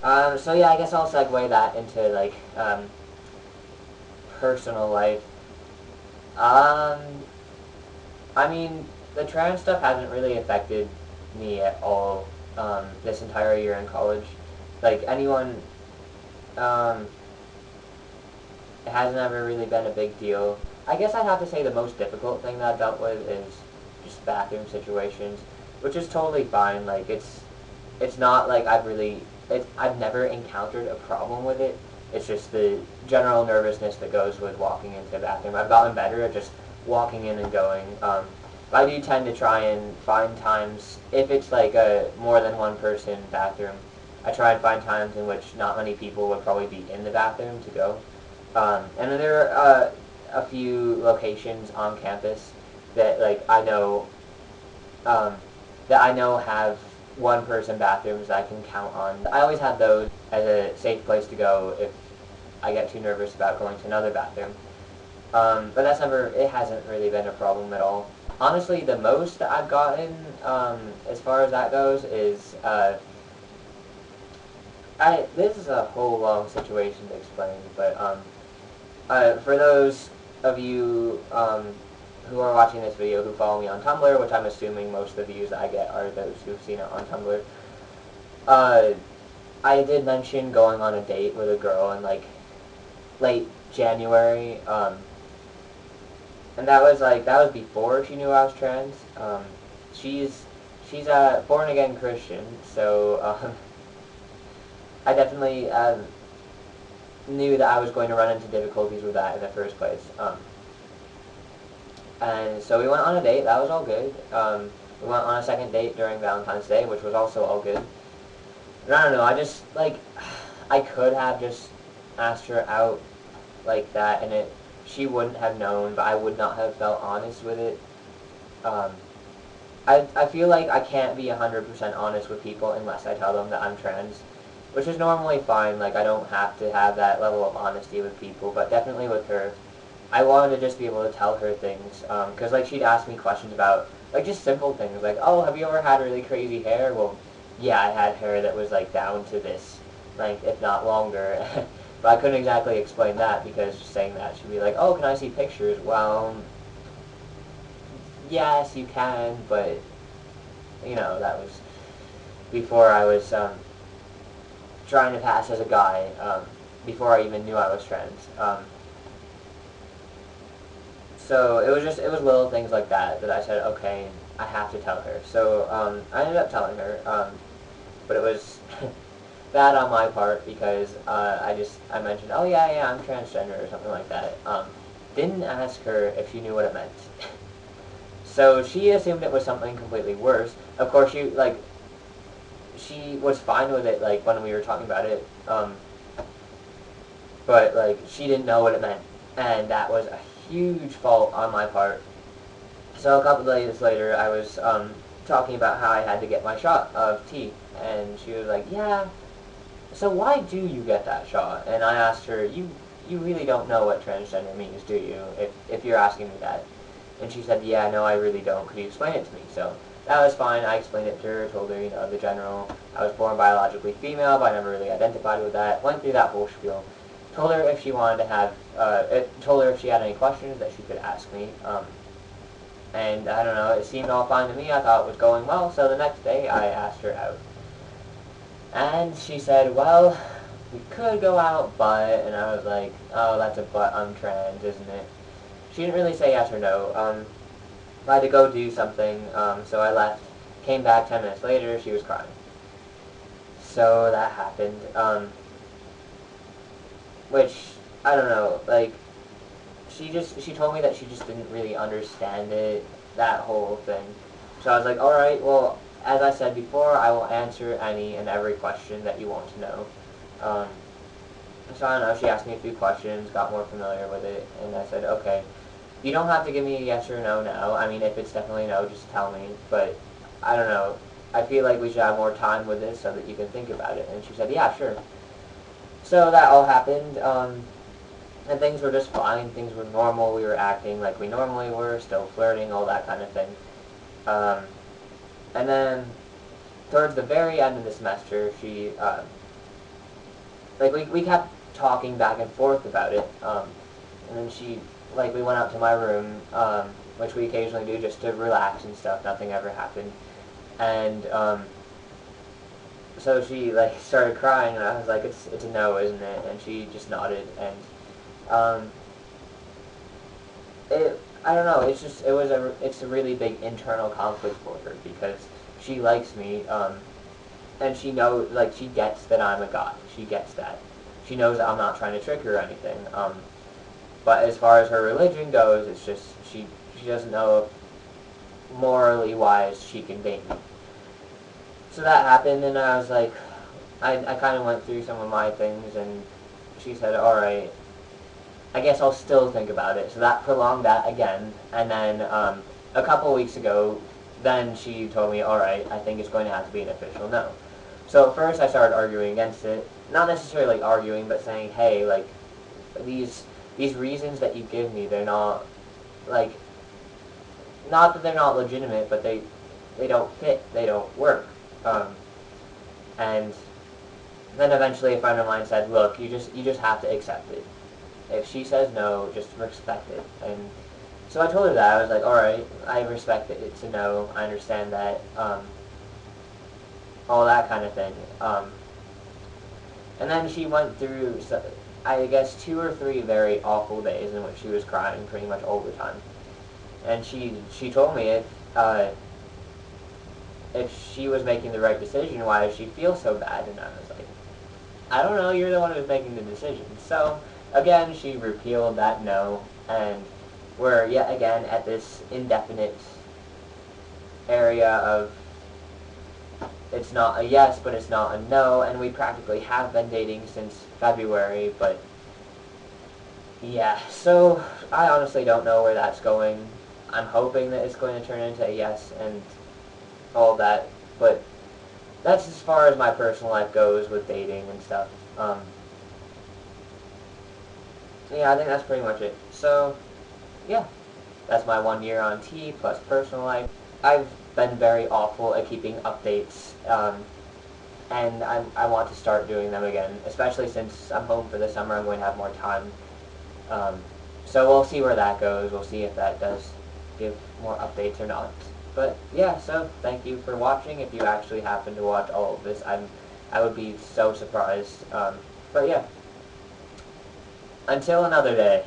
So yeah, I guess I'll segue that into like personal life. Um, I mean, the trans stuff hasn't really affected me at all this entire year in college. Like anyone, um, it hasn't ever really been a big deal. I guess I'd have to say the most difficult thing that I've dealt with is just bathroom situations, which is totally fine. Like it's not like I've never encountered a problem with it. It's just the general nervousness that goes with walking into a bathroom. I've gotten better at just walking in and going. But I do tend to try and find times, if it's like a more than one person bathroom, I try and find times in which not many people would probably be in the bathroom to go. And then there are a few locations on campus that like um, I know have one person bathrooms that I can count on. I always have those as a safe place to go if I get too nervous about going to another bathroom. But it hasn't really been a problem at all. Honestly, the most that I've gotten as far as that goes is this is a whole long situation to explain, but for those of you who are watching this video who follow me on Tumblr, which I'm assuming most of the views I get are those who've seen it on Tumblr, uh, I did mention going on a date with a girl in like late January, and that was before she knew I was trans. She's she's a born again Christian, so I definitely knew that I was going to run into difficulties with that in the first place. And so we went on a date. That was all good. We went on a second date during Valentine's Day, which was also all good. And I don't know. I just like I could have just asked her out like that, and she wouldn't have known, but I would not have felt honest with it. Um, I feel like I can't be 100% honest with people unless I tell them that I'm trans, which is normally fine. Like I don't have to have that level of honesty with people, but definitely with her, I wanted to just be able to tell her things, because like she'd ask me questions about like just simple things, like, oh, have you ever had really crazy hair? Well, yeah, I had hair that was like down to this length, if not longer. But I couldn't exactly explain that because just saying that she'd be like, oh, can I see pictures? Well, yes, you can, but that was before I was trying to pass as a guy, before I even knew I was trans. So it was little things like that that I said, okay, I have to tell her. So I ended up telling her, but it was bad on my part because I mentioned, oh yeah, yeah, I'm transgender or something like that. Didn't ask her if she knew what it meant. So she assumed it was something completely worse. Of course, she was fine with it, like when we were talking about it. But like she didn't know what it meant, and that was a huge fault on my part. So a couple of days later, I was talking about how I had to get my shot of T, and she was like, "Yeah, so why do you get that shot?" And I asked her, "You really don't know what transgender means, do you? If you're asking me that." And she said, "Yeah, no, I really don't. Could you explain it to me?" So that was fine. I explained it to her, told her, the general. I was born biologically female, but I never really identified with that. Went through that whole spiel. Told her if she wanted to have, told her if she had any questions that she could ask me. And I don't know, it seemed all fine to me. I thought it was going well. So the next day, I asked her out. And she said, well, we could go out, but, and I was like, oh, that's a but, I'm trans, isn't it? She didn't really say yes or no. I had to go do something, so I left. Came back 10 minutes later, she was crying. So that happened, which, I don't know, like, she told me that she just didn't really understand it, that whole thing. So I was like, alright, well, as I said before, I will answer any and every question that you want to know. So I don't know, she asked me a few questions, got more familiar with it, and I said, okay, you don't have to give me a yes or no now. I mean, if it's definitely no, just tell me. But I don't know. I feel like we should have more time with this so that you can think about it. And she said, yeah, sure. So that all happened, and things were just fine. Things were normal. We were acting like we normally were, still flirting, all that kind of thing. And then towards the very end of the semester, like, we kept talking back and forth about it, and then we went out to my room, which we occasionally do just to relax and stuff, nothing ever happened, and, so she, like, started crying, and I was like, it's a no, isn't it, and she just nodded, and, I don't know, it's a really big internal conflict for her, because she likes me, and she knows, like, she gets that I'm a guy. She gets that. She knows that I'm not trying to trick her or anything. But as far as her religion goes, it's just, she doesn't know if morally wise she can date me. So that happened, and I was like, I kind of went through some of my things, and she said, alright, I guess I'll still think about it. So that prolonged that again, and then a couple weeks ago, then she told me, alright, I think it's going to have to be an official no. So at first I started arguing against it, not necessarily like arguing, but saying, hey, like, these reasons that you give me, they're not, like, not that they're not legitimate, but they don't fit, they don't work. And then eventually a friend of mine said, look, you just have to accept it. If she says no, just respect it. And so I told her that. I was like, alright, I respect it. It's a no. I understand that. All that kind of thing. And then she went through, I guess, 2 or 3 very awful days in which she was crying pretty much all the time. And she told me if she was making the right decision, why does she feel so bad? And I was like, I don't know, you're the one who's making the decision. So, again, she repealed that no, and we're yet again at this indefinite area of it's not a yes, but it's not a no, and we practically have been dating since February, but yeah, so I honestly don't know where that's going. I'm hoping that it's going to turn into a yes and all that, but that's as far as my personal life goes with dating and stuff. Yeah, I think that's pretty much it. So, yeah, that's my 1 year on T plus personal life. I've been very awful at keeping updates, and I want to start doing them again, especially since I'm home for the summer. I'm going to have more time. So we'll see where that goes. We'll see if that does give more updates or not. But yeah, so thank you for watching. If you actually happen to watch all of this, I would be so surprised. But yeah, until another day.